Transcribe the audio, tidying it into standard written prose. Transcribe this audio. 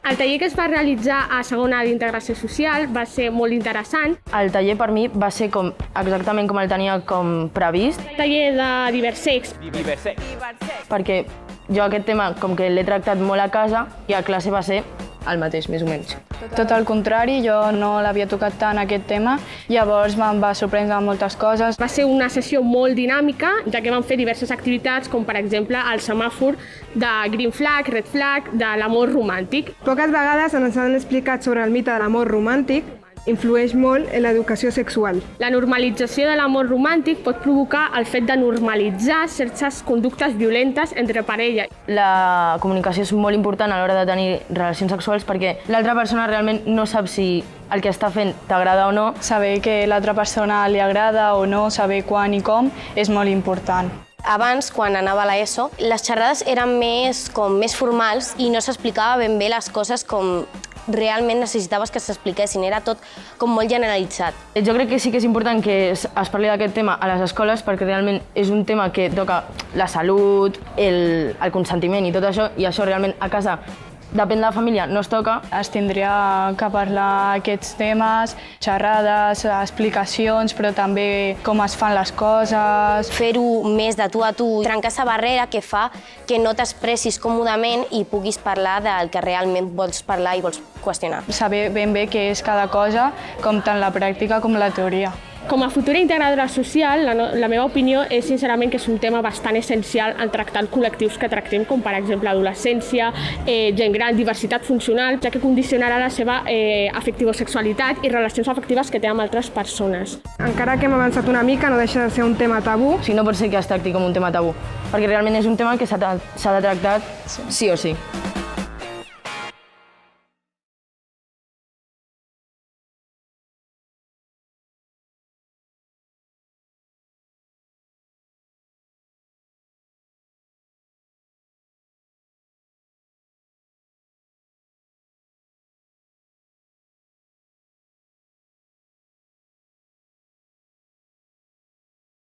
El taller que es va realitzar a segona d'integració social va ser molt interessant. El taller per mi va ser exactament com el tenia previst. Taller de diversex. Perquè jo aquest tema com que l'he tractat molt a casa i a classe va ser el mateix, més o menys. Tot el contrari, jo no l'havia tocat tant aquest tema, llavors em va sorprendre moltes coses. Va ser una sessió molt dinàmica, ja que vam fer diverses activitats, com per exemple el semàfor de green flag, red flag, de l'amor romàntic. Poques vegades ens han explicat sobre el mite de l'amor romàntic, influeix molt en l'educació sexual. La normalització de l'amor romàntic pot provocar el fet de normalitzar certes conductes violentes entre parella. La comunicació és molt important a l'hora de tenir relacions sexuals perquè l'altra persona realment no sap si el que està fent t'agrada o no. Saber que l'altra persona li agrada o no, saber quan i com, és molt important. Abans, quan anava a l'ESO, les xerrades eren més formals i no s'explicava ben bé les coses com realment necessitaves que s'expliquessin, era tot com molt generalitzat. Jo crec que sí que és important que es parli d'aquest tema a les escoles perquè realment és un tema que toca la salut, el consentiment i tot això, i això realment a casa, depèn de la família, no es toca. Es tindria que parlar aquests temes, xerrades, explicacions, però també com es fan les coses. Fer-ho més de tu a tu, trencar aquesta barrera que fa que no t'expressis còmodament i puguis parlar del que realment vols parlar i vols qüestionar. Saber ben bé què és cada cosa, com tant la pràctica com la teoria. Com a futura integradora social, la meva opinió és sincerament que és un tema bastant essencial en tractar els col·lectius que tractem, com per exemple adolescència, gent gran, diversitat funcional, ja que condicionarà la seva afectivosexualitat i relacions afectives que té amb altres persones. Encara que hem avançat una mica, no deixa de ser un tema tabú. O sigui, no pot ser que es tracti com un tema tabú, perquè realment és un tema que s'ha de tractar sí o sí.